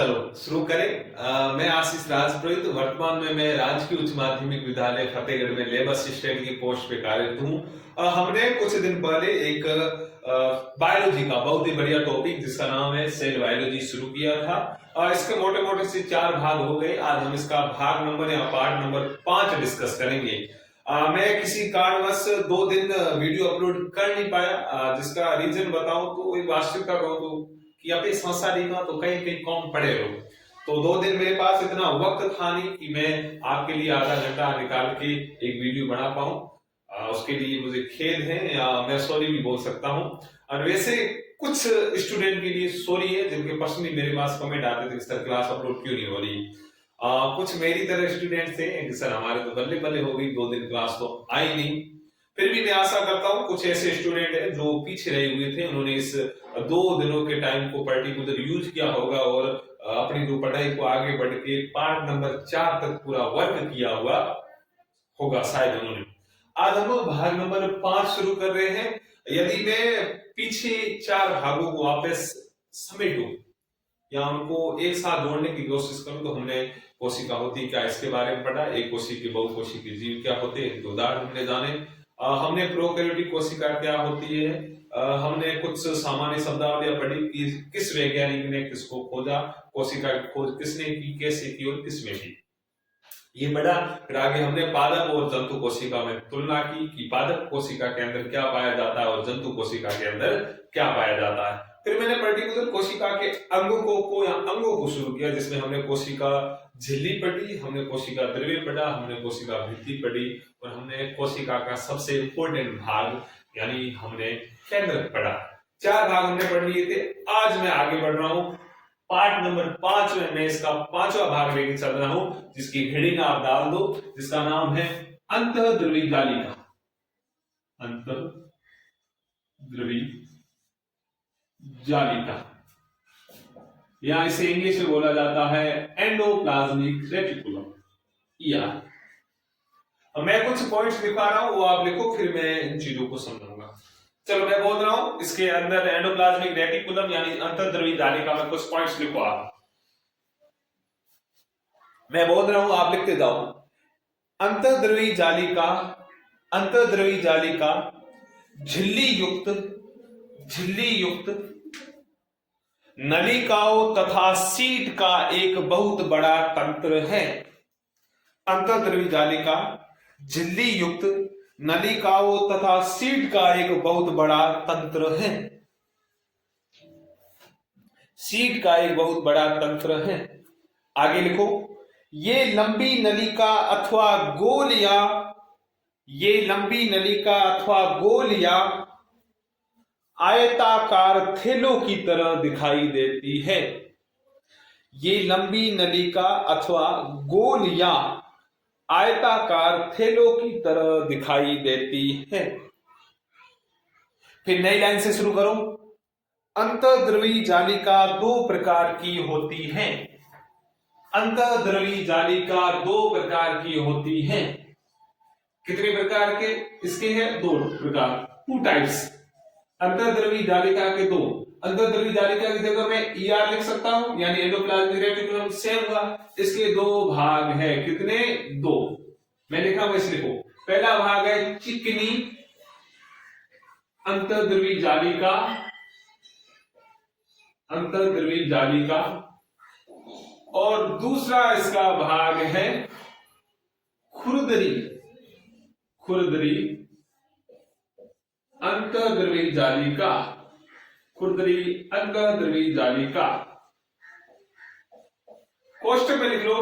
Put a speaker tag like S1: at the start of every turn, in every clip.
S1: चलो शुरू करें। मैं आशीष राजपुरोहित, वर्तमान में मैं राजकीय उच्च माध्यमिक विद्यालय फतेहगढ़ में लेब असिस्टेंट की पोस्ट पे कार्यरत हूँ। हमने कुछ दिन पहले एक बायोलॉजी का बहुत ही बढ़िया टॉपिक जिसका नाम है सेल बायोलॉजी शुरू किया था। इसके मोटे मोटे से 4 भाग हो गए। आज हम इसका भाग नंबर या पार्ट नंबर 5 डिस्कस करेंगे। मैं किसी कारणवश 2 दिन वीडियो अपलोड कर नहीं पाया, जिसका रीजन बताऊं तो एक वास्तविकता कहूं तो कि अपनी संस्था देखा तो कहीं कहीं कम पड़े रहो। तो 2 दिन मेरे पास इतना वक्त था नहीं कि मैं आपके लिए आधा घंटा निकाल के एक वीडियो बना पाऊं। उसके लिए मुझे खेद है, या मैं सॉरी भी बोल सकता हूं। और वैसे कुछ स्टूडेंट के लिए सॉरी है जिनके पर्सनली मेरे पास कमेंट आते थे कि सर क्लास अपलोड क्यों नहीं हो रही। कुछ मेरी तरह स्टूडेंट थे कि सर हमारे तो बल्ले बल्ले हो गई, 2 दिन क्लास तो आई नहीं। फिर भी मैं आशा करता हूं कुछ ऐसे स्टूडेंट हैं जो पीछे रहे हुए थे, उन्होंने इस 2 दिनों के टाइम को पर्टिकुलर यूज किया होगा और अपनी जो पढ़ाई को आगे बढ़ के पार्ट नंबर 4 तक पूरा वर्क किया हुआ होगा शायद उन्होंने। आज हम भाग नंबर 5 शुरू कर रहे हैं। यदि मैं पीछे 4 भागों को वापस समेटूं या उनको एक साथ जोड़ने की कोशिश करूं तो हमने कोशिका होती क्या इसके बारे में पढ़ा, एक कोशिकी बहुकोशिकीय जीव क्या होते हैं, तो उदाहरण हमने जाने। हमने प्रोकैरियोटिक कोशिका क्या होती है, हमने कुछ सामान्य शब्दावलियां पढ़ी कि किस वैज्ञानिक ने किसको खोजा, कोशिका की खोज किसने की, कैसे की और किसमें की, ये बड़ा। फिर आगे हमने पादप और जंतु कोशिका में तुलना की कि पादप कोशिका के अंदर क्या पाया जाता है और जंतु कोशिका के अंदर क्या पाया जाता है। फिर मैंने पर्टिकुलर कोशिका के अंगों को शुरू किया, जिसमें हमने कोशिका झिल्ली पढ़ी, हमने कोशिका द्रव्य पढ़ा, हमने कोशिका भित्ति पढ़ी और हमने कोशिका का सबसे इंपॉर्टेंट भाग यानी हमने केंद्र पढ़ा। 4 भाग हमने पढ़ लिए थे। आज मैं आगे बढ़ रहा हूं पार्ट नंबर 5 में। मैं इसका 5वां भाग लेके चल रहा हूं, जिसकी हेडिंग आप डाल दो, जिसका नाम है अंतःद्रवी जालिका। अंतःद्रवी जालिका, या इसे इंग्लिश में बोला जाता है एंडोप्लाज्मिक रेटिकुलम। या मैं कुछ पॉइंट्स लिखा रहा हूं, वो आप लिखो, फिर मैं इन चीजों को समझाऊंगा। चलो मैं बोल रहा हूं इसके अंदर एंडोप्लाज्मिक रेटिकुलम यानी अंतःद्रवी जालिका में कुछ पॉइंट्स लिखो आप। मैं बोल रहा हूं, आप लिखते जाओ। अंतःद्रवी जालिका, अंतःद्रवी जालिका झिल्ली युक्त नलिकाओं तथा सीट का एक बहुत बड़ा तंत्र है। अंतःद्रवी जालिका झिल्ली युक्त नलिकाओं तथा सीट का एक बहुत बड़ा तंत्र है। सीट का एक बहुत बड़ा तंत्र है। आगे लिखो, ये लंबी नलिका अथवा गोल या आयताकार थैलों की तरह दिखाई देती है। ये लंबी नलिका अथवा गोल या आयताकार थैलों की तरह दिखाई देती है। फिर नई लाइन से शुरू करो। अंतःद्रवी जालिका 2 प्रकार की होती है। अंतःद्रवी जालिका 2 प्रकार की होती है। कितने प्रकार के इसके हैं? 2 प्रकार, 2 टाइप्स। अंतःद्रवी जालिका के 2। अंतःद्रवी जालिका की जगह मैं ER लिख सकता हूं, यानी एंडोप्लाज्मिक रेटिकुलम सेम हुआ। इसके 2 भाग है, कितने? 2। मैं लिखा हूं, इसे लिखो। पहला भाग है चिकनी अंतःद्रवी जालिका, अंतःद्रवी जालिका, और दूसरा इसका भाग है खुरदरी अंतःद्रवी जालिका, खुरदरी अंतःद्रवी जालिका। कोष्टक में लिख लो,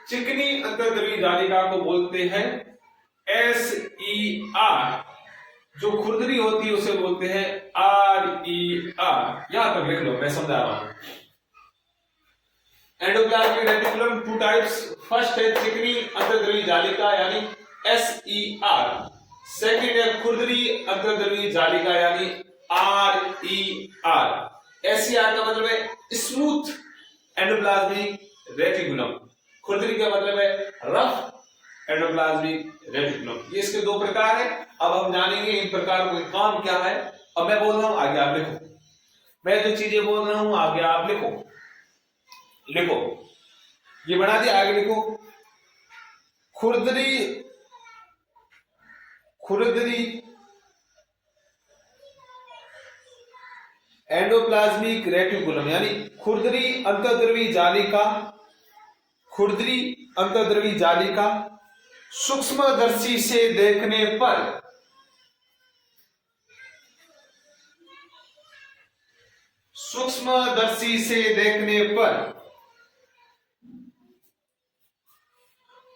S1: चिकनी अंतःद्रवी जालिका को बोलते हैं SER, जो खुरदरी होती है उसे बोलते हैं RER। यहां तक लिख लो, मैं समझा रहा हूं। Endoplasmic reticulum 2 types. फर्स्ट है चिकनी अंतःद्रवी जालिका यानी SER, सेकंड है खुरदरी अंतःद्रवी जालिका यानी RER। SER का मतलब है स्मूथ एंडोप्लाज्मिक रेटिकुलम, खुरदरी का मतलब है रफ एंडोप्लाज्मिक रेटिकुलम। ये इसके 2 प्रकार है। अब हम जानेंगे इन प्रकारों का काम क्या है। अब मैं बोल रहा हूं, आगे आप लिखो। मैं जो चीजें बोल रहा हूं आगे आप लिखो। लिखो, ये बना दिया, आगे लिखो। खुरदरी खुरदरी एंडोप्लाज्मिक रेटिकुलम, यानी खुरदरी अंतर्द्रवी जालिका, खुरदरी अंतर्द्रवी जालिका सूक्ष्मदर्शी से देखने पर सूक्ष्मदर्शी से देखने पर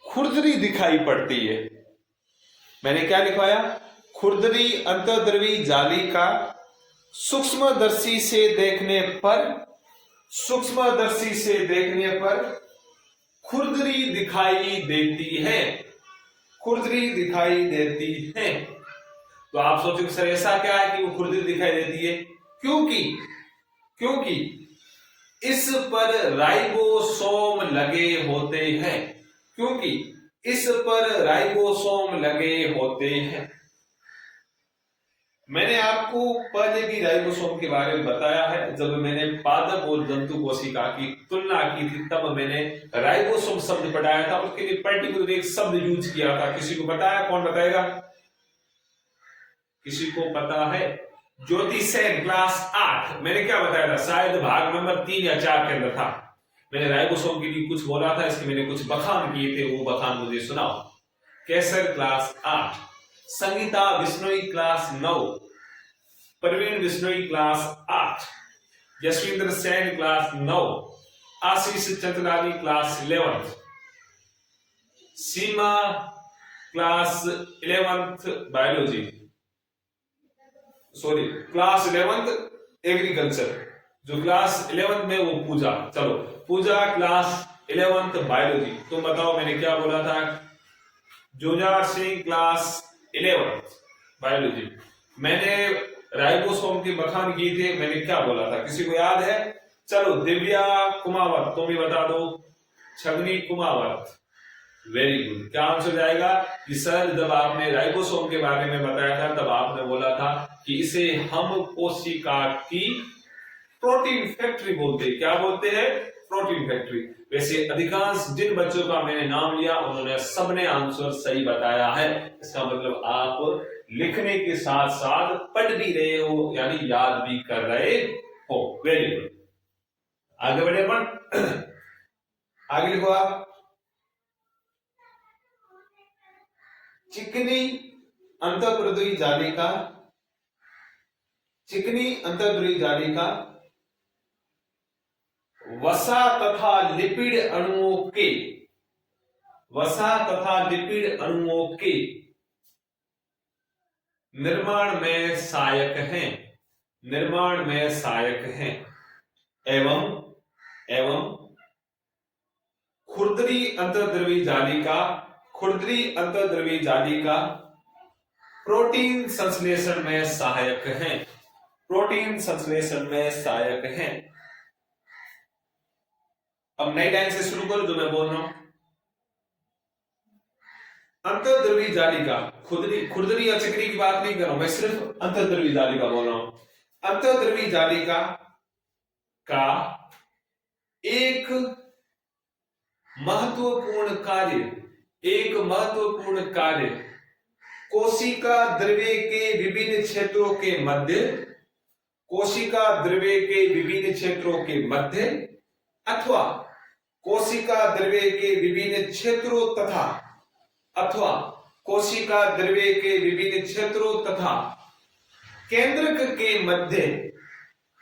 S1: खुरदरी दिखाई पड़ती है। मैंने क्या लिखवाया? खुरदरी अंतर्द्रवी जालिका सूक्ष्मदर्शी से देखने पर, सूक्ष्मदर्शी से देखने पर खुरदरी दिखाई देती है, खुरदरी दिखाई देती है। तो आप सोचोगे सर ऐसा क्या है कि वो खुरदरी दिखाई देती है? क्योंकि इस पर राइबोसोम लगे होते हैं, क्योंकि इस पर राइबोसोम लगे होते हैं। मैंने आपको पहले भी राइबोसोम के बारे में बताया है। जब मैंने पादप और जंतु कोशिका की तुलना की थी तब मैंने राइबोसोम शब्द पढ़ाया था, उसके लिए पर्टिकुलर एक शब्द यूज किया था। किसी को बताया? कौन बताएगा? किसी को पता है? ज्योति सेन क्लास 8, मैंने क्या बताया था? शायद भाग नंबर 3 या 4 के अंदर था। मैंने राइबोसोम के लिए कुछ बोला था, इसके मैंने कुछ बखान किए थे, वो बखान मुझे सुनाओ। Kesar class 8, Sangeeta Bishnoi class 9, Praveen Bishnoi class 8, Yashvindra Sen class 9, Ashish Chandrani class 11, Seema class 11th biology, sorry class 11th agriculture, जो क्लास 11th में वो पूजा। चलो पूजा क्लास 11th बायोलॉजी। तुम बताओ मैंने क्या बोला था? Jujhar Singh class 11th biology. मैंने राइबोसोम के बखान किए थे, मैंने क्या बोला था? किसी को याद है? चलो दिव्या कुमावत, तुम भी बता दो। छगनी कुमावत, वेरी गुड। क्या आंसर जाएगा? कि सर जब आपने राइबोसोम के बारे में बताया था तब आपने बोला था कि इसे हम कोशिका की प्रोटीन फैक्ट्री बोलते हैं। क्या बोलते हैं? Protein factory. वैसे अधिकांश जिन बच्चों का मैंने नाम लिया उन्होंने सबने आंसर सही बताया है। इसका मतलब आप लिखने के साथ साथ पढ़ भी रहे हो, यानी याद भी कर रहे हो। Very good. आगे बढ़े अपन। आगे लिखो आप। चिकनी अंतर्द्रवी जालिका, चिकनी अंतर्द्रवी जालिका वसा तथा लिपिड अणुओं के, वसा तथा लिपिड अणुओं के निर्माण में सहायक हैं, निर्माण में सहायक हैं। एवं खुरदरी अंतर्द्रवी जालिका, खुरदरी अंतर्द्रवी जालिका प्रोटीन संश्लेषण में सहायक हैं, प्रोटीन संश्लेषण में सहायक हैं। अब नई लाइन से शुरू करो जो मैं बोल रहा हूं। अंतर्द्रवी जालिका, खुरदरी और चिकनी की बात नहीं कर रहा हूं, मैं सिर्फ अंतर्द्रवी जालिका बोल रहा हूं। अंतर्द्रवी जालिका का एक महत्वपूर्ण कार्य, एक महत्वपूर्ण कार्य कोशिका द्रव्य के विभिन्न क्षेत्रों के मध्य, कोशिका द्रव्य के विभिन्न क्षेत्रों के मध्य अथवा कोशिका द्रव्य के विभिन्न क्षेत्रों तथा, अथवा कोशिका द्रव्य के विभिन्न क्षेत्रों तथा केंद्रक के मध्य,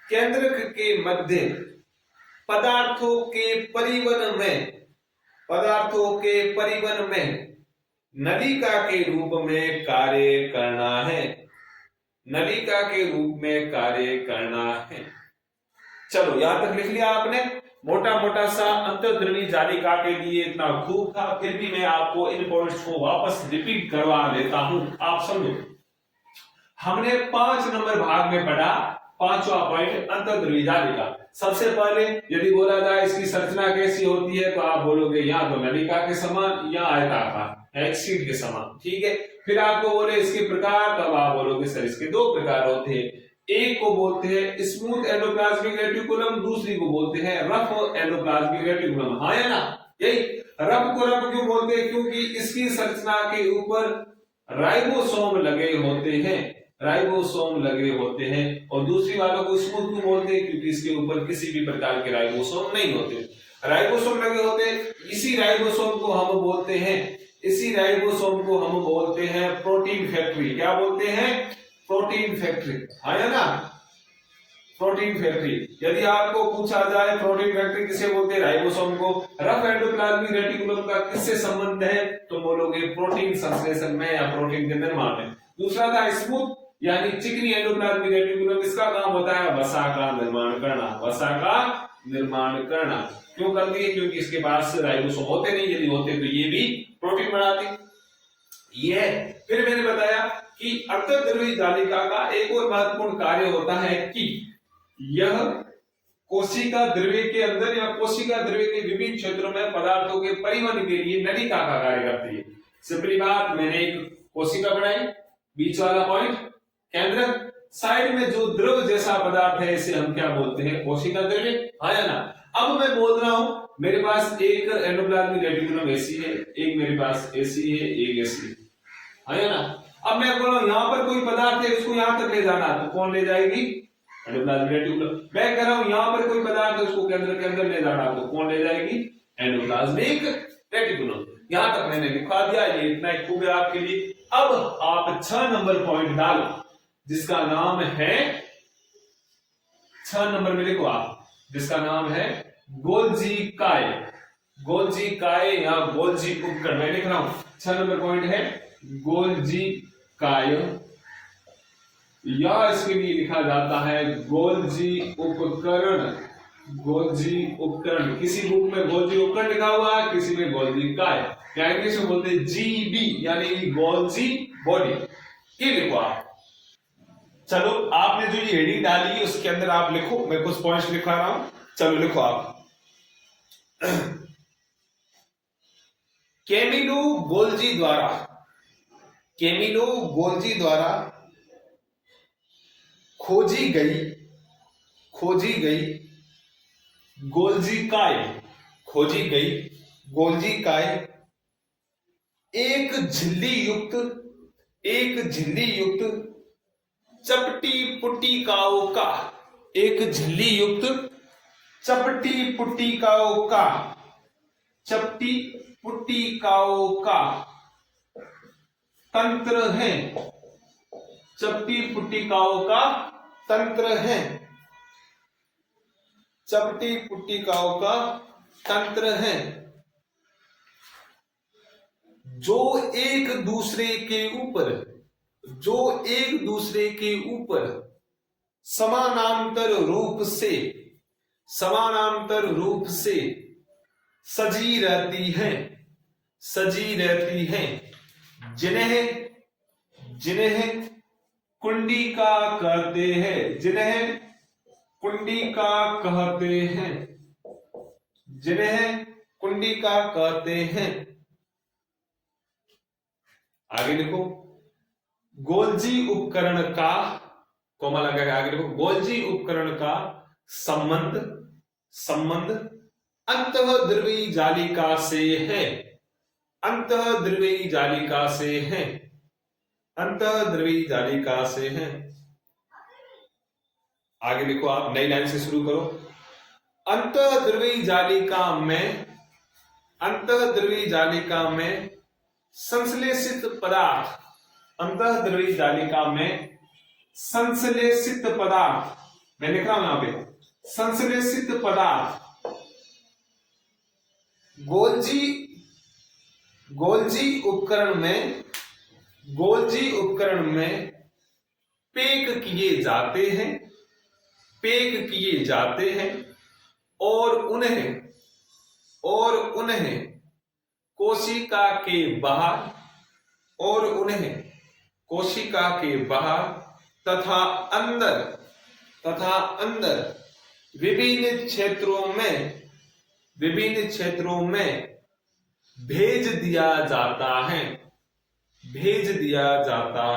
S1: केंद्रक के मध्य पदार्थों के परिवहन में, पदार्थों के परिवहन में नलिका के रूप में कार्य करना है, नलिका के रूप में कार्य करना है। चलो यहां तक लिख लिया आपने। मोटा मोटा सा अंतर्द्रवी जालिका के लिए इतना खूब था, फिर भी मैं आपको इन पॉइंट्स को वापस रिपीट करवा देता हूं। आप समझो, हमने 5 नंबर भाग में पढ़ा। 5वां पॉइंट अंतर्द्रवी जालिका। सबसे पहले यदि बोला जाए इसकी संरचना कैसी होती है तो आप बोलोगे या तो नलिका के समान या आयताकार, एक के समान। ठीक है। फिर आपको बोले इसके प्रकार, तब आप बोलोगे सर इसके 2 प्रकार होते हैं, एक को बोलते हैं स्मूथ एंडोप्लाज्मिक रेटिकुलम, दूसरी को बोलते हैं रफ एंडोप्लाज्मिक रेटिकुलम। हाँ या ना? यही रफ को रफ क्यों बोलते हैं? क्योंकि इसकी संरचना के ऊपर राइबोसोम लगे होते हैं, राइबोसोम लगे होते हैं। और दूसरी वालों को स्मूथ क्यों बोलते हैं? क्योंकि इसके ऊपर किसी भी प्रकार के राइबोसोम नहीं होते, राइबोसोम लगे होते हैं। इसी राइबोसोम को हम बोलते हैं, इसी राइबोसोम को हम बोलते हैं प्रोटीन फैक्ट्री। क्या बोलते हैं? Protein factory. है ना? Protein factory. यदि आपको पूछा जाए प्रोटीन फैक्ट्री किसे बोलते हैं? राइबोसोम को। रफ एंडोप्लाज्मिक रेटिकुलम का किससे संबंध है? तो बोलोगे प्रोटीन संश्लेषण में या प्रोटीन के निर्माण में। दूसरा था स्मूथ यानी चिकनी एंडोप्लाज्मिक रेटिकुलम, इसका काम होता है वसा का निर्माण करना, वसा का निर्माण करना। क्यों करती है? क्योंकि इसके पास राइबोसोम होते नहीं, यदि होते तो ये भी प्रोटीन बनाती। ये फिर मैंने बताया कि अंतर्द्रव्यी जालिका का एक और महत्वपूर्ण कार्य होता है कि यह कोशिका द्रव्य के अंदर या कोशिका द्रव्य के विभिन्न क्षेत्रों में पदार्थों के परिवहन के लिए नलिका का कार्य करती है। सिंपली बात, मैंने एक कोशिका बनाई, बीच वाला पॉइंट केंद्र, साइड में जो द्रव जैसा पदार्थ है इसे हम क्या बोलते हैं? कोशिका द्रव्य। हाँ या ना? अब मैं बोल रहा हूं मेरे पास एक एंडोप्लाज्मिक रेटिकुलम ऐसी है, एक मेरे पास ऐसी है, एक ऐसी है। है ना? अब मैं बोल रहा हूं यहां पर कोई पदार्थ है, उसको यहां तक ले जाना, तो कौन ले जाएगी? Endoplasmic reticulum. मैं कह रहा हूं यहां पर कोई पदार्थ है, उसको केंद्र के अंदर ले जाना, तो कौन ले जाएगी? Endoplasmic reticulum. यहां तक मैंने लिखा दिया, ये इतना ही खूब है आपके लिए। अब आप 6 नंबर पॉइंट डालो जिसका नाम है, 6 नंबर में लिखो आप, जिसका नाम है गोल्जी काय। गोल्जी काय या गोल्जी उपकरण, मैं लिख रहा हूं 6 नंबर पॉइंट है गोल्जी काय, या इसके लिए लिखा जाता है गोल्जी उपकरण। गोल्जी उपकरण, किसी बुक में गोल्जी उपकरण लिखा हुआ है, किसी में गोल्जी काय, या इंग्लिश में बोलते हैं जीबी यानी गोल्जी बॉडी। ये लिखो आप। चलो आपने जो ये हेडिंग डाली उसके अंदर आप लिखो, मैं कुछ पॉइंट्स लिखा रहा हूं, चलो लिखो आप। कैमिलो गोल्जी द्वारा, कैमिलो गोल्जी द्वारा खोजी गई गोल्जी काय, खोजी गई गोल्जी काय एक झिल्ली युक्त चपटी पुट्टिकाओं का, एक झिल्ली युक्त चपटी पुट्टिकाओं का, चपटी पुट्टिकाओं का तंत्र है, चपटी पुट्टिकाओं का तंत्र है, चपटी पुट्टिकाओं का तंत्र है, जो एक दूसरे के ऊपर समानांतर रूप से सजी रहती हैं, जिन्हें कुंडिका कहते हैं, जिन्हें कुंडिका कहते हैं। आगे लिखो गोल्जी उपकरण का, कोमा लगा आगे लिखो, गोल्जी उपकरण का संबंध अंतःद्रव्यी जालिका से है, अंतःद्रव्यी जालिका से है। आगे लिखो आप, नई लाइन से शुरू करो। अंतःद्रव्यी जालिका में संश्लेषित पदार्थ, अंतःद्रव्यी जालिका में संश्लेषित पदार्थ, मैं लिख रहा हूं यहां पे संश्लेषित पदार्थ गोल्जी उपकरण में पैक किए जाते हैं और उन्हें कोशिका के बाहर तथा अंदर विभिन्न क्षेत्रों में भेज दिया जाता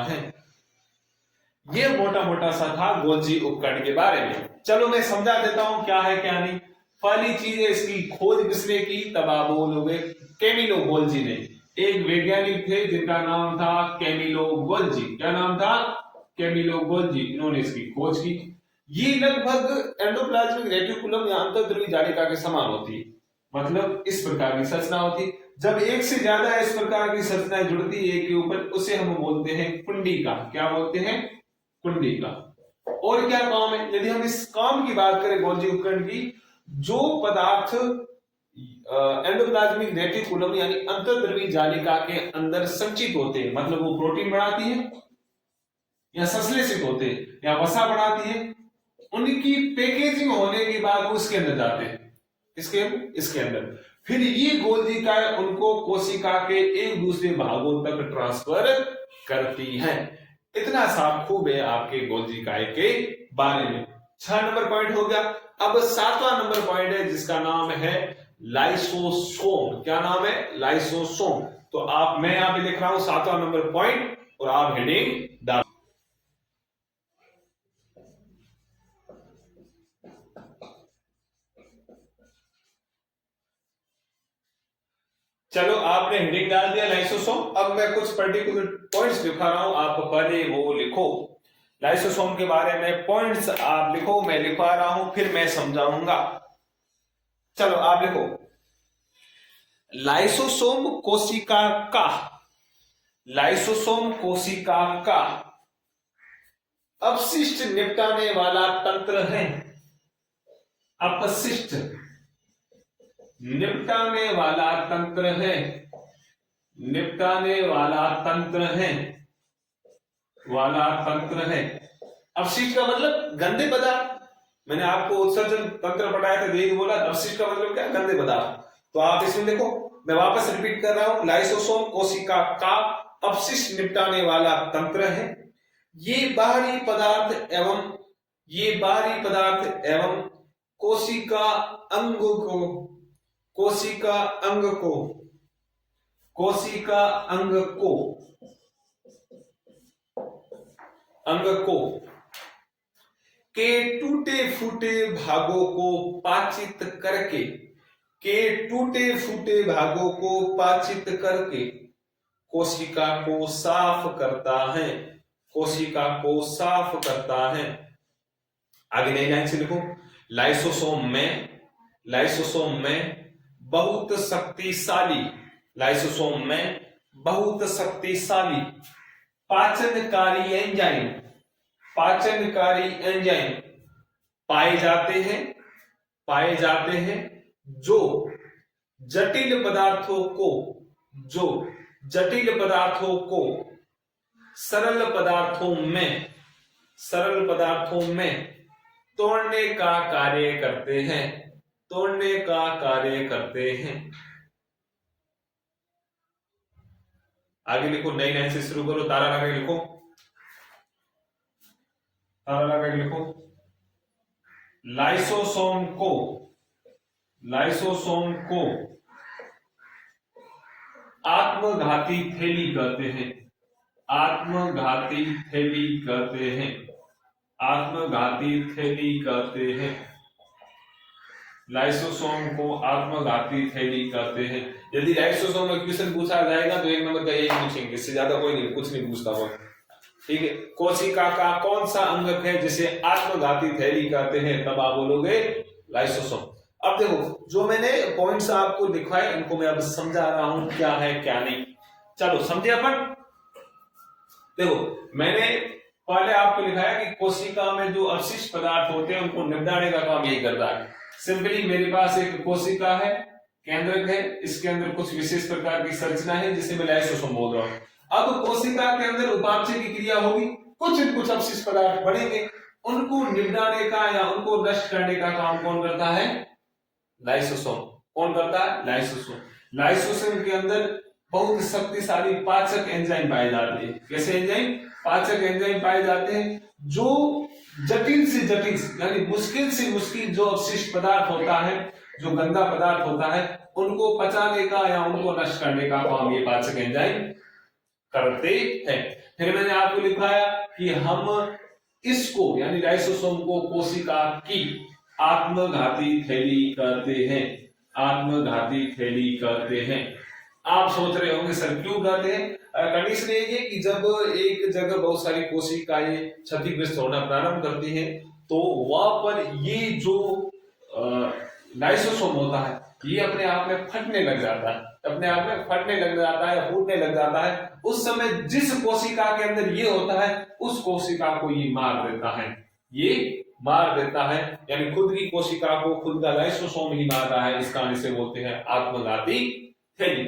S1: है। ये मोटा मोटा सा था गोल्जी उपकरण के बारे में। चलो मैं समझा देता हूं क्या है क्या नहीं। पहली चीज है, इसकी खोज किसने की, तब आप बोलोगे कैमिलो गोल्जी ने। एक वैज्ञानिक थे जिनका नाम था कैमिलो गोल्जी। क्या नाम था, कैमिलो गोल्जी। इन्होंने इसकी खोज की। ये लगभग एंडोप्लाज्मिक रेटिकुलम या अंतर्द्रव्यी जालिका के समान होती है, मतलब इस प्रकार की संरचना होती। जब एक से ज्यादा इस प्रकार की संरचनाएं जुड़ती है एक के ऊपर, उसे हम बोलते हैं कुंडिका। क्या बोलते हैं, कुंडिका। और क्या काम है, यदि हम इस काम की बात करें गोल्जी उपकरण की, जो पदार्थ एंडोप्लाज्मिक रेटिकुलम यानी अंतर्द्रव्यी जालिका के अंदर संचित होते हैं, मतलब वो प्रोटीन बनाती है या संश्लेषित होते हैं या वसा बनाती है, उनकी पैकेजिंग होने के बाद वो इसके अंदर जाते हैं। इसके अंदर फिर ये गोल्जिकाएं उनको कोशिका के एक दूसरे भागों तक ट्रांसफर करती हैं। इतना सा खूब है आपके गोल्जिकाए के बारे में। 6 नंबर पॉइंट हो गया। अब 7वां नंबर पॉइंट है जिसका नाम है लाइसोसोम। क्या नाम है, लाइसोसोम। तो मैं यहां पे लिख रहा हूं 7वां नंबर पॉइंट और आप हेडिंग डाल। चलो आपने हेडिंग डाल दिया लाइसोसोम। अब मैं कुछ पर्टिकुलर पॉइंट्स लिखा रहा हूं, आप पहले वो लिखो। लाइसोसोम के बारे में पॉइंट्स आप लिखो, मैं लिखवा रहा हूं, फिर मैं समझाऊंगा। चलो आप लिखो। लाइसोसोम कोशिका का, लाइसोसोम कोशिका का अपशिष्ट निपटाने वाला तंत्र है। अपशिष्ट निपटाने वाला तंत्र है, निपटाने वाला तंत्र है, वाला तंत्र है। अपशिष्ट का मतलब गंदे पदार्थ। मैंने आपको उत्सर्जन तंत्र पढ़ाया था, यही बोला। अपशिष्ट का मतलब क्या, गंदे पदार्थ। तो आप इसमें देखो, मैं वापस रिपीट कर रहा हूं, लाइसोसोम कोशिका का अपशिष्ट निपटाने वाला तंत्र है। ये बाहरी पदार्थ एवं कोशिका अंग को के टूटे फूटे भागों को पाचित करके कोशिका को साफ करता है। आगे नई लाइन से लिखो। लाइसोसोम में बहुत शक्तिशाली पाचनकारी एंजाइम पाए जाते हैं जो जटिल पदार्थों को सरल पदार्थों में तोड़ने का कार्य करते हैं। आगे लिखो, नई लाइन से शुरू करो, तारा लगा के लिखो। लाइसोसोम को आत्मघाती थैली कहते हैं। लाइसोसोम को आत्मघाती थैली कहते हैं। यदि लाइसोसोम में क्वेश्चन पूछा जाएगा तो 1 नंबर का यही पूछेंगे, इससे ज्यादा कुछ नहीं पूछता हो। ठीक है, कोशिका का कौन सा अंग है जिसे आत्मघाती थैली कहते हैं, तब आप बोलोगे लाइसोसोम। अब देखो, जो मैंने पॉइंट्स आपको दिखाए इनको मैं अब समझा रहा हूं क्या है क्या नहीं। चलो समझे अपन। देखो, मैंने पहले आपको लिखाया कि कोशिका में जो अवशिष्ट पदार्थ होते हैं उनको निपटाने का काम यही करता है। सिंपली मेरे पास एक कोशिका है, केंद्रक है, इसके अंदर कुछ विशेष प्रकार की संरचना है जिसे मैं लाइसोसोम बोल रहा हूं। अब कोशिका के अंदर उपापचय की क्रिया होगी, कुछ अपशिष्ट पदार्थ बढ़ेंगे, उनको निपटाने का या उनको नष्ट करने का काम कौन करता है, लाइसोसोम। कौन करता है, लाइसोसोम। लाइसोसोम के अंदर बहुत शक्तिशाली पाचक एंजाइम पाए जाते हैं। कैसे एंजाइम, पाचक एंजाइम पाए जाते हैं जो जटिल से जटिल यानी मुश्किल से मुश्किल जो अवशिष्ट पदार्थ होता है, जो गंदा पदार्थ होता है, उनको पचाने का या उनको नष्ट करने का काम ये पाचक एंजाइम करते हैं। फिर मैंने आपको लिखाया कि हम इसको यानी लाइसोसोम को कोशिका की आत्मघाती थैली कहते हैं, आत्मघाती थैली कहते हैं। आप सोच रहे होंगे सर क्यों कहते हैं? कंडीशन ये है कि जब एक जगह बहुत सारी कोशिकाएं क्षतिग्रस्त होना प्रारंभ करती हैं तो वहां पर ये जो लाइसोसोम होता है ये अपने आप में फटने लग जाता है, अपने आप में फटने लग जाता है या फूटने लग जाता है। उस समय जिस कोशिका के अंदर ये होता है उस कोशिका को ये मार देता है, ये मार देता है, यानी खुद की कोशिका को खुद का लाइसोसोम ही मार रहा है। इस कारण इसे बोलते हैं आत्मघाती थैली।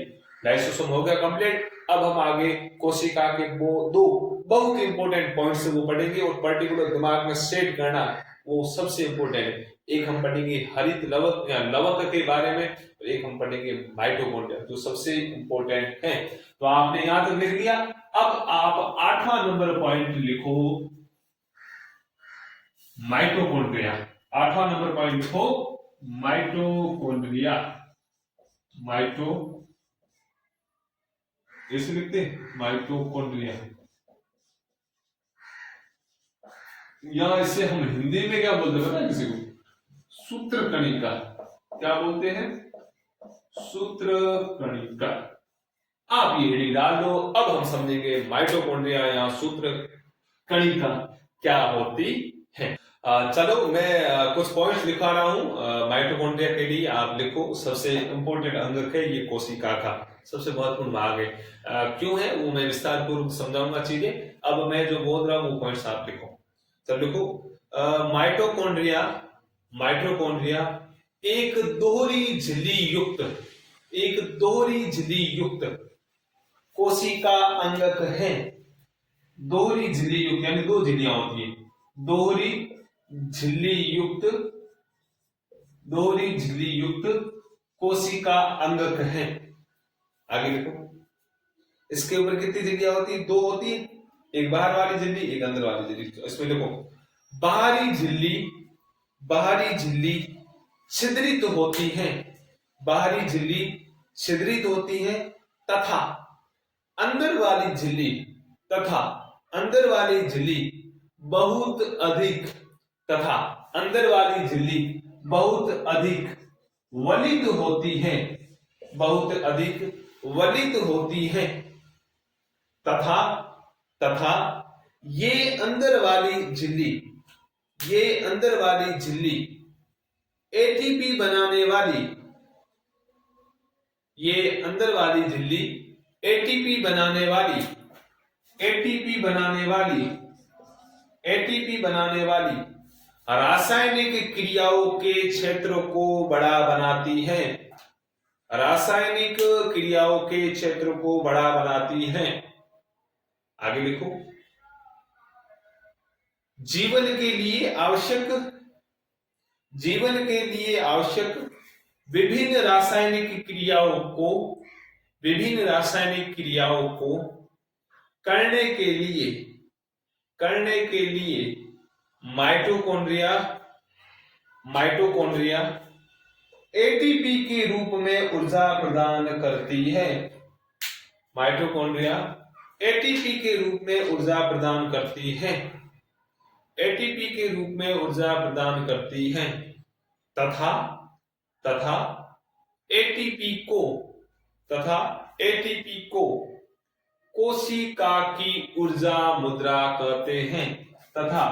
S1: लाइसोसोम हो गया कंप्लीट। अब हम आगे कोशिका के वो दो बहुत इंपॉर्टेंट पॉइंट्स वो पढ़ेंगे और पर्टिकुलर दिमाग में सेट करना वो सबसे इंपॉर्टेंट है। एक हम पढ़ेंगे हरित लवक या लवक के बारे में और एक हम पढ़ेंगे माइटोकॉन्ड्रिया जो सबसे इंपॉर्टेंट है। तो आपने यहां तक लिख लिया। अब आप 8वां नंबर पॉइंट लिखो माइटोकॉन्ड्रिया। 8वां नंबर पॉइंट लिखो माइटोकॉन्ड्रिया। माइटो ऐसे लिखते हैं माइटोकॉन्ड्रिया, या इसे हम हिंदी में क्या बोलते हैं पता है किसी को? सूत्र कणिका। क्या बोलते हैं? सूत्र कणिका। आप ये हेडिंग डाल दो। अब हम समझेंगे माइटोकॉन्ड्रिया या सूत्र कणिका क्या होती है। चलो मैं कुछ पॉइंट्स लिखा रहा हूं माइटोकॉन्ड्रिया के लिए। आप लिखो सबसे इंपॉर्टेंट अंग है ये कोशिका का, सबसे महत्वपूर्ण भाग है। क्यों है वो मैं विस्तार पूर्वक समझाऊंगा चीजें। अब मैं जो बोल रहा हूं वो पॉइंट्स आप लिखो। तो लिखो माइटोकॉन्ड्रिया, माइटोकॉन्ड्रिया एक दोहरी झिल्ली युक्त, एक दोहरी झिल्ली युक्त कोशिका अंगक है। दोहरी झिल्ली युक्त यानी दो झिल्लियां होती है, दोहरी झिल्ली युक्त, दोहरी झिल्ली युक्त कोशिका अंगक है। आगे लिखो इसके ऊपर कितनी झिल्लियां होती है? दो होती है, एक बाहर वाली झिल्ली एक अंदर वाली झिल्ली। तो इसमें लिखो बाहरी झिल्ली, बाहरी झिल्ली छिद्रित होती है, बाहरी झिल्ली छिद्रित होती है तथा अंदर वाली झिल्ली, तथा अंदर वाली झिल्ली बहुत अधिक, तथा अंदर वाली झिल्ली बहुत अधिक वलित होती है, बहुत अधिक वलित होती है तथा, तथा ये अंदर वाली झिल्ली, ये अंदर वाली झिल्ली एटीपी बनाने वाली, ये अंदर वाली झिल्ली एटीपी बनाने वाली, एटीपी बनाने वाली, एटीपी बनाने वाली रासायनिक क्रियाओं के क्षेत्र को बड़ा बनाती है, रासायनिक क्रियाओं के क्षेत्र को बड़ा बनाती है। आगे लिखो जीवन के लिए आवश्यक, जीवन के लिए आवश्यक विभिन्न रासायनिक क्रियाओं को, विभिन्न रासायनिक क्रियाओं को करने के लिए, करने के लिए माइटोकॉन्ड्रिया, माइटोकॉन्ड्रिया एटीपी के रूप में ऊर्जा प्रदान करती है। माइटोकॉन्ड्रिया एटीपी के रूप में ऊर्जा प्रदान करती है, एटीपी के रूप में ऊर्जा प्रदान करती है तथा, तथा एटीपी को, तथा एटीपी को कोशिका की ऊर्जा मुद्रा कहते हैं, तथा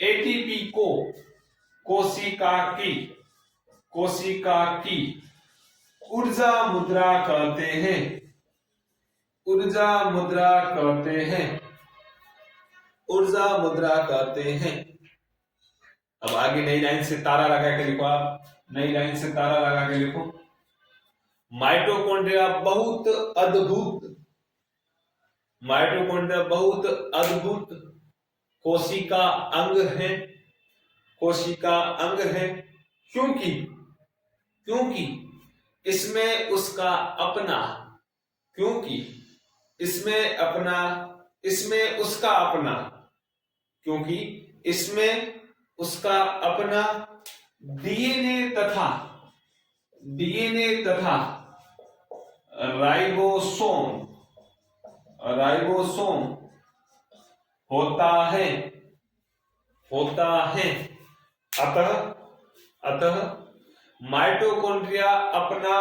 S1: एटीपी को कोशिका की, कोशिका की ऊर्जा मुद्रा कहते हैं, ऊर्जा मुद्रा कहते हैं, ऊर्जा मुद्रा कहते हैं। अब आगे नई लाइन से तारा लगा के लिखो, आप नई लाइन से तारा लगा के लिखो माइटोकॉन्ड्रिया बहुत अद्भुत, माइटोकॉन्ड्रिया बहुत अद्भुत कोशिका अंग है, कोशिका अंग है क्योंकि, क्योंकि इसमें उसका अपना, क्योंकि इसमें अपना, इसमें उसका अपना, क्योंकि इसमें उसका अपना डीएनए तथा, डीएनए तथा राइबोसोम, राइबोसोम होता है, अतः माइटोकॉन्ड्रिया अपना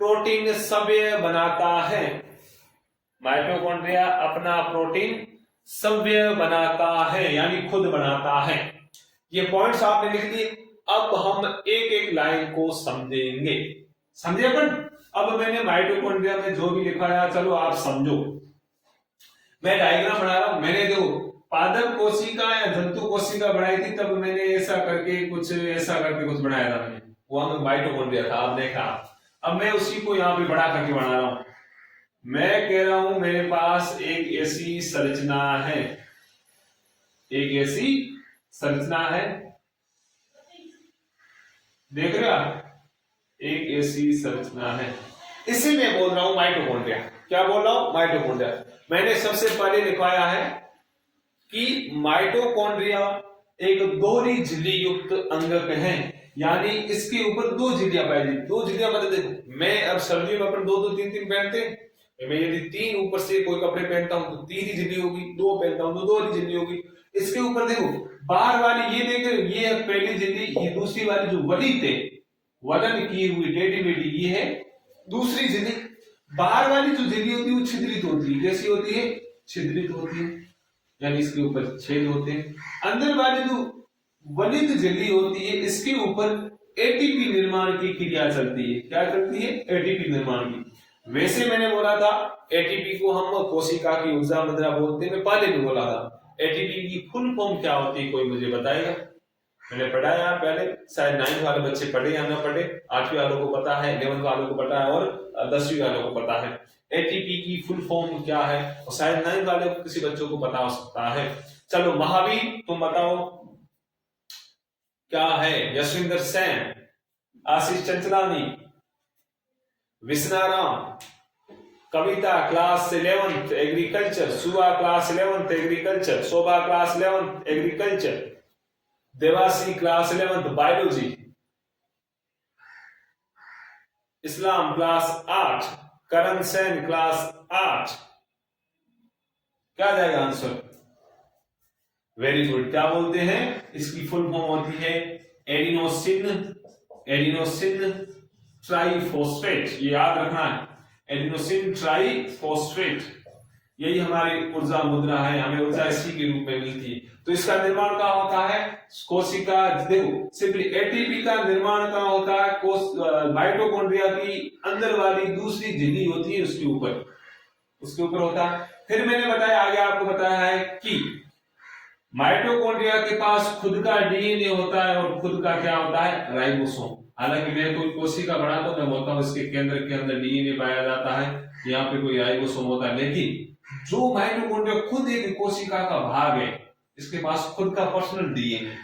S1: प्रोटीन सव्य बनाता है, माइटोकॉन्ड्रिया अपना प्रोटीन सव्य बनाता है यानी खुद बनाता है। ये पॉइंट्स आपने लिख लिए। अब हम एक एक लाइन को समझेंगे, समझे अपन। अब मैंने माइटोकॉन्ड्रिया में जो भी लिखा है चलो आप समझो। मैं डायग्राम बना रहा हूं। मैंने जो पादप कोशिका या जंतु कोशिका बनाई थी तब मैंने ऐसा करके कुछ बनाया था मैंने, वो हमें माइटोकॉन्ड्रिया था, आप देखा। अब मैं उसी को यहाँ पे बड़ा करके बना रहा हूं। मैं कह रहा हूं मेरे पास एक ऐसी संरचना है, देख रहे हो आप, एक ऐसी संरचना है। इसी में बोल रहा हूं माइटोकॉन्ड्रिया। क्या बोल रहा हूं? माइटोकॉन्ड्रिया। मैंने सबसे पहले लिखवाया है कि माइटोकॉन्ड्रिया एक दोहरी झिल्ली युक्त अंगक है, यानी इसके ऊपर दो झिल्लियां पाई जाती। दो झिल्लियां मतलब देखो, मैं अब सर्दियों में अपन दो तीन पहनते हैं। मैं यदि तीन ऊपर से कोई कपड़े पहनता हूं तो तीन ही झिल्ली होगी, दो पहनता हूं तो दो ही झिल्ली होगी। इसके ऊपर देखो बाहर वाली ये देख रहे हो, ये है पहली झिल्ली, ये दूसरी वाली जो वलित है, वलन की हुई टेढ़ी मेढ़ी, ये है दूसरी झिल्ली। बाहर वाली जो झिल्ली होती है वो छिद्रित होती है। कैसी होती है? छिद्रित होती है, यानी इसके ऊपर छेद होते हैं। अंदर वाली जो वलित झिल्ली होती है इसके ऊपर एटीपी निर्माण की क्रिया चलती है। क्या चलती है? एटीपी निर्माण की। वैसे मैंने बोला था एटीपी को हम कोशिका की ऊर्जा मुद्रा बोलते हैं, मैं पहले भी बोला था। एटीपी की फुल फॉर्म क्या होती है, कोई मुझे बताएगा? मैंने पढ़ाया पहले, शायद 9th वाले बच्चे पढ़े या ना पढ़े, 8वीं वालों को पता है, 11th वालों को पता है और 10वीं वालों को पता है। एटीपी की फुल फॉर्म क्या है, और शायद 9th वाले को किसी बच्चों को पता हो सकता है। चलो महावीर तुम बताओ क्या है? Yashvinder Sen, Ashish Chanchlani, Vishnaram, Kavita class 11th agriculture, सुबह class 11th agriculture, Shobha class 11th agriculture, Devasi class 11th biology, Islam class 8, Karan Sen class 8। क्या जाएगा आंसर? Very good. क्या बोलते हैं? इसकी फुल फॉर्म होती है एडिनोसिन ट्राइफॉस्फेट। ये याद रखना है, एडिनोसिन ट्राइफॉस्फेट। यही हमारी ऊर्जा मुद्रा है, हमें ऊर्जा इसी के रूप में मिलती है। तो इसका निर्माण कहाँ होता है? कोशिका, देखो सिंपली एटीपी का निर्माण कहाँ होता है? माइटोकॉन्ड्रिया की अंदर वाली दूसरी झिल्ली होती है उसके ऊपर होता है। फिर मैंने बताया, आगे आपको बताया है कि माइटोकॉन्ड्रिया के पास खुद का डीएनए होता है और खुद का क्या होता है? राइबोसोम। हालांकि मैं कोई कोशिका बनाता हूं, मैं बोलता हूं इसके केंद्र के अंदर डीएनए पाया जाता है, यहाँ पे कोई राइबोसोम होता है। लेकिन जो माइटोकॉन्ड्रिया खुद एक कोशिका का भाग है, इसके पास खुद का पर्सनल डीएनए,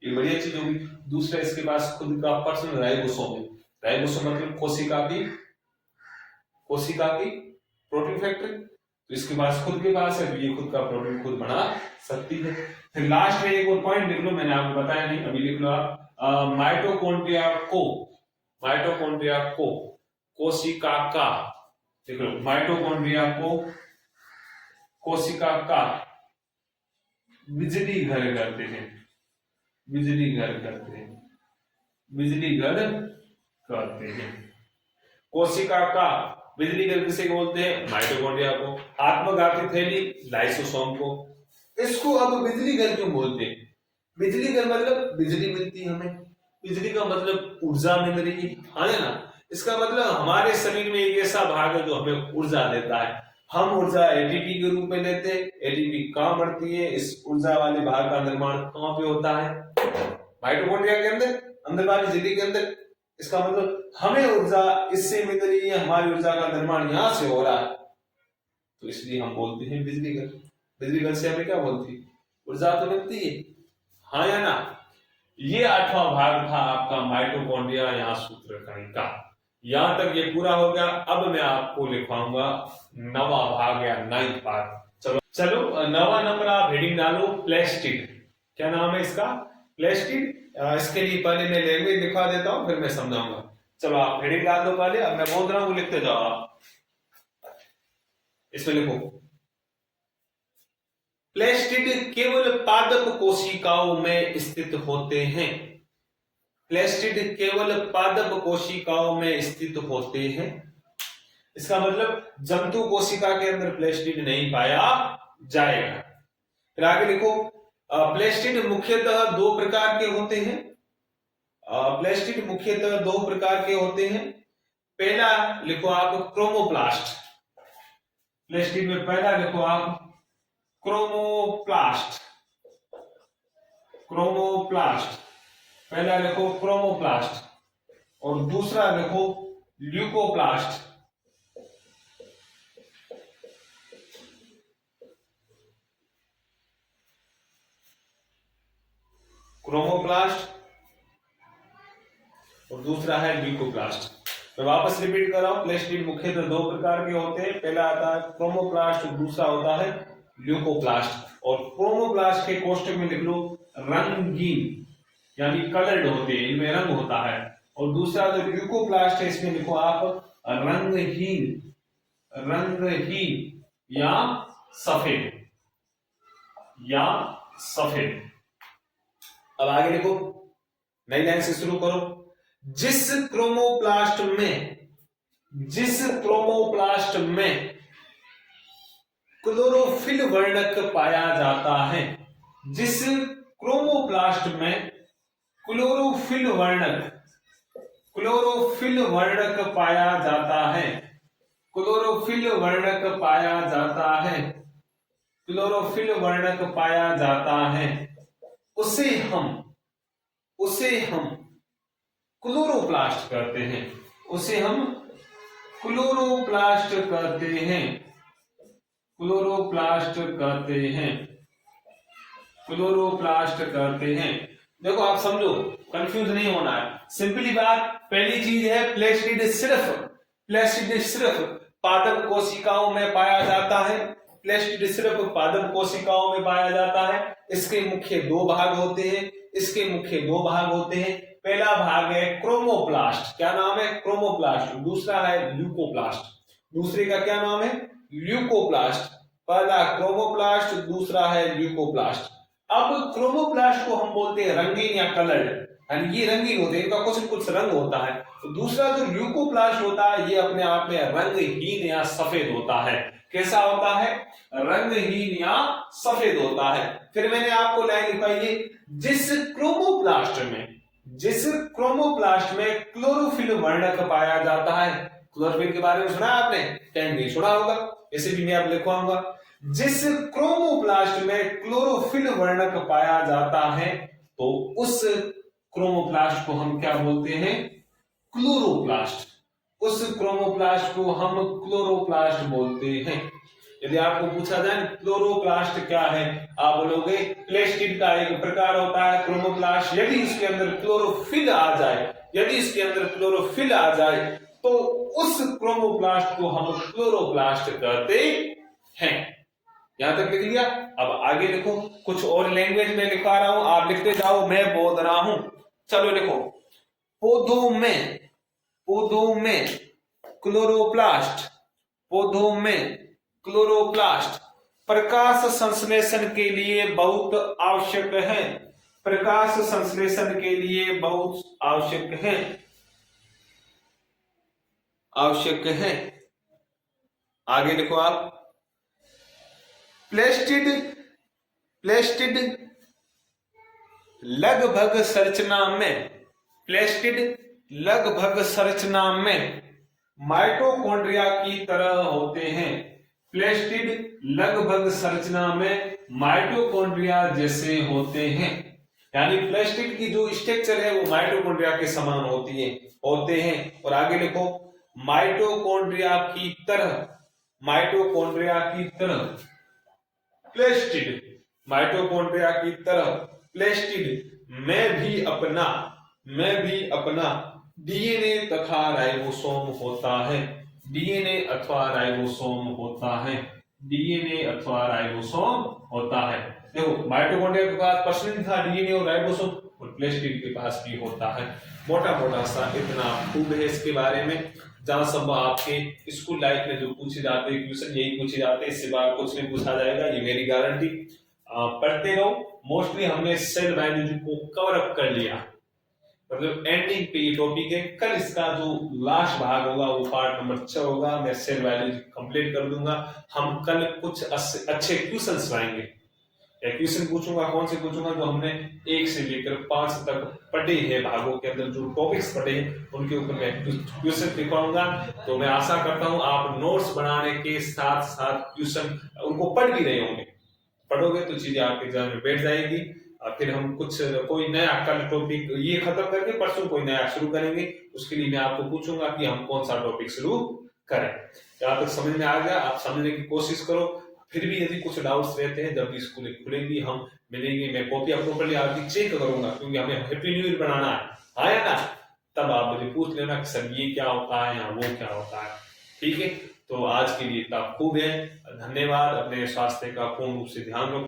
S1: ये बढ़िया चीज होगी। दूसरा, इसके पास खुद का पर्सनल राइबोसोम है। राइबोसोम मतलब कोशिका की प्रोटीन फैक्ट्री। तो इसके पास खुद के पास है, तो ये खुद का प्रोटीन खुद बना सकती है। फिर लास्ट में एक और पॉइंट लिख लो, मैंने आपको बताया नहीं, अभी लिख लो आप। माइटोकॉन्ड्रिया को कोशिका का, देख लो, माइटोकॉन्ड्रिया को कोशिका का बिजली घर करते हैं। कोशिका का बिजली घर किसे बोलते हैं? माइटोकॉन्ड्रिया को। आत्मघाती थैली लाइसोसोम को। इसको अब बिजली घर क्यों बोलते हैं? बिजली घर मतलब बिजली मिलती है हमें, बिजली का मतलब ऊर्जा मिल रही है, है ना। इसका मतलब हमारे शरीर में एक ऐसा भाग है जो हमें ऊर्जा देता है। हम ऊर्जा एटीपी के रूप में लेते हैं। एटीपी कहां बढ़ती है? इस ऊर्जा वाले भाग का निर्माण कहां पे होता है? माइटोकॉन्ड्रिया के अंदर वाली झिल्ली के अंदर। इसका मतलब हमें ऊर्जा इससे मिल रही है, हमारी ऊर्जा का निर्माण यहां से हो रहा है, तो इसलिए हम बोलते हैं बिजली घर। बिजली घर से हमें क्या बोलती है? ऊर्जा तो मिलती है, हाँ या ना। ये 8वां भाग था आपका माइटोकॉन्ड्रिया, यहाँ सूत्रकर्णी का। यहां तक ये पूरा हो गया। अब मैं आपको लिखवाऊंगा 9वां भाग या 9th भाग। चलो 9वां नंबर आप हेडिंग डालो प्लेस्टिड। क्या नाम है इसका? प्लेस्टिड। इसके लिए पहले मैं लैंग्वेज लिखवा देता हूं, फिर मैं समझाऊंगा। चलो आप हेडिंग डाल दो पहले, अब मैं बोल रहा हूं लिखते जाओ आप। इसमें लिखो प्लेस्टिड केवल पादप कोशिकाओं में स्थित होते हैं। प्लेस्टिड केवल पादप कोशिकाओं में स्थित होते हैं। इसका मतलब जंतु कोशिका के अंदर प्लेस्टिड नहीं पाया जाएगा। फिर आगे लिखो प्लेस्टिड मुख्यतः दो प्रकार के होते हैं। प्लेस्टिड मुख्यतः दो प्रकार के होते हैं। पहला लिखो आप क्रोमोप्लास्ट। प्लेस्टिड में पहला लिखो आप क्रोमोप्लास्ट। क्रोमोप्लास्ट पहला लिखो क्रोमोप्लास्ट और दूसरा लिखो ल्यूकोप्लास्ट। क्रोमोप्लास्ट और दूसरा है ल्यूकोप्लास्ट। मैं वापस रिपीट कर रहा हूं, प्लेस्टिड मुख्यतः दो प्रकार के होते हैं। पहला आता है क्रोमोप्लास्ट और दूसरा होता है ल्यूकोप्लास्ट। और क्रोमोप्लास्ट के कोष्टक में लिख लो रंगीन यानी कलर्ड होते हैं, इनमें रंग होता है। और दूसरा जो ल्यूकोप्लास्ट है इसमें लिखो आप रंगहीन, रंगहीन या सफेद, या सफेद। अब आगे लिखो, नई लाइन से शुरू करो। जिस क्रोमोप्लास्ट में क्लोरोफिल वर्णक पाया जाता है, जिस क्रोमोप्लास्ट में क्लोरोफिल वर्णक पाया जाता है, क्लोरोफिल वर्णक पाया जाता है, क्लोरोफिल वर्णक पाया जाता है, उसे हम क्लोरोप्लास्ट करते हैं। उसे हम क्लोरोप्लास्ट करते हैं, क्लोरोप्लास्ट करते हैं, क्लोरोप्लास्ट करते हैं। देखो आप समझो, कंफ्यूज नहीं होना है। सिंपली बात, पहली चीज है प्लेस्टिड सिर्फ पादप कोशिकाओं में पाया जाता है। प्लेस्टिड सिर्फ पादप कोशिकाओं में पाया जाता है। इसके मुख्य दो भाग होते हैं। पहला भाग है क्रोमोप्लास्ट, क्या नाम है? क्रोमोप्लास्ट। दूसरा है ल्यूकोप्लास्ट, दूसरे का क्या नाम है? ल्यूकोप्लास्ट। पहला क्रोमोप्लास्ट, दूसरा है ल्यूकोप्लास्ट। अब क्रोमोप्लास्ट को हम बोलते हैं रंगीन या कलर्ड, यानी ये रंगीन होते हैं, इनका कुछ न कुछ रंग होता है। तो दूसरा जो ल्यूकोप्लास्ट होता है ये अपने आप में रंगहीन या सफेद होता है। कैसा होता है? रंगहीन या सफेद होता है। फिर मैंने आपको लाइन लिखाई है, जिस क्रोमोप्लास्ट में क्लोरोफिल वर्णक पाया जाता है। क्लोरोफिल के बारे में सुना आपने? कहीं नहीं सुना होगा, इसे भी मैं अब लिखवाऊंगा। जिस क्रोमोप्लास्ट में क्लोरोफिल वर्णक पाया जाता है, तो उस क्रोमोप्लास्ट को हम क्या बोलते हैं? क्लोरोप्लास्ट। उस क्रोमोप्लास्ट को हम क्लोरोप्लास्ट बोलते हैं। यदि आपको पूछा जाए क्लोरोप्लास्ट क्या है, आप बोलोगे प्लेस्टिड का एक प्रकार होता है क्रोमोप्लास्ट। यदि इसके अंदर क्लोरोफिल आ जाए तो उस क्रोमोप्लास्ट को हम क्लोरोप्लास्ट कहते हैं। यहां तक लिख लिया। अब आगे लिखो, कुछ और लैंग्वेज में लिखा रहा हूं, आप लिखते जाओ, मैं बोल रहा हूं। चलो लिखो, पौधों में क्लोरोप्लास्ट प्रकाश संश्लेषण के लिए बहुत आवश्यक है। प्रकाश संश्लेषण के लिए बहुत आवश्यक है। आगे लिखो आप, प्लेस्टिड लगभग संरचना में माइटोकॉन्ड्रिया की तरह होते हैं। प्लेस्टिड लगभग संरचना में माइटोकॉन्ड्रिया जैसे होते हैं, यानी प्लेस्टिड की जो स्ट्रक्चर है वो माइटोकॉन्ड्रिया के समान होते हैं। और आगे लिखो, माइटोकॉन्ड्रिया की तरह प्लेस्टिड में भी अपना डीएनए तथा राइबोसोम होता है। डीएनए अथवा राइबोसोम होता है। देखो माइटोकॉन्ड्रिया के पास पर्सनली था डीएनए और राइबोसोम, और प्लस 2 के पास भी होता है। मोटा मोटा सा इतना खूब है इसके बारे में। जहां संभव आपके स्कूल लाइफ में जो पूछे जाते हैं क्वेश्चन यही पूछे जाते हैं, इससे बाहर कुछ नहीं पूछा जाएगा, ये मेरी गारंटी। पढ़ते रहो। मोस्टली हमने सेल बायोलॉजी को कवर अप कर लिया, मतलब एंडिंग पे ये टॉपिक है। कल इसका जो लास्ट भाग होगा वो पार्ट नंबर 6 होगा, मैं सेल बायोलॉजी कंप्लीट कर दूंगा। हम कल कुछ अच्छे क्वेश्चंस लाएंगे। क्वेश्चन पूछूंगा, कौन से पूछूंगा, जो हमने 1 से लेकर 5 तक पढ़े हैं भागों के अंदर जो टॉपिक्स पढ़े हैं उनके ऊपर मैं क्वेश्चन लिखवाऊंगा। तो मैं आशा करता हूं आप नोट्स बनाने के साथ साथ क्वेश्चन उनको पढ़ भी रहे होंगे। पढ़ोगे तो चीजें आपके एग्जाम में बैठ जाएगी। और फिर हम कोई नया कल टॉपिक ये खत्म करके परसों कोई नया शुरू करेंगे। उसके लिए मैं आपको पूछूंगा कि हम कौन सा टॉपिक शुरू करें। यहाँ तक समझ में आ गया? आप समझने की कोशिश करो। फिर भी यदि कुछ डाउट्स रहते हैं, जब भी स्कूल खुलेंगी हम मिलेंगे, मैं कॉपी प्रॉपर्ली आपकी चेक करूंगा, क्योंकि हमें हैप्पी न्यू ईयर बनाना है ना। तब आप मुझे पूछ लेना कि सर ये क्या होता है या वो क्या होता है। ठीक है, तो आज के लिए इतना खूब है। धन्यवाद। अपने स्वास्थ्य का पूर्ण रूप से ध्यान रखो।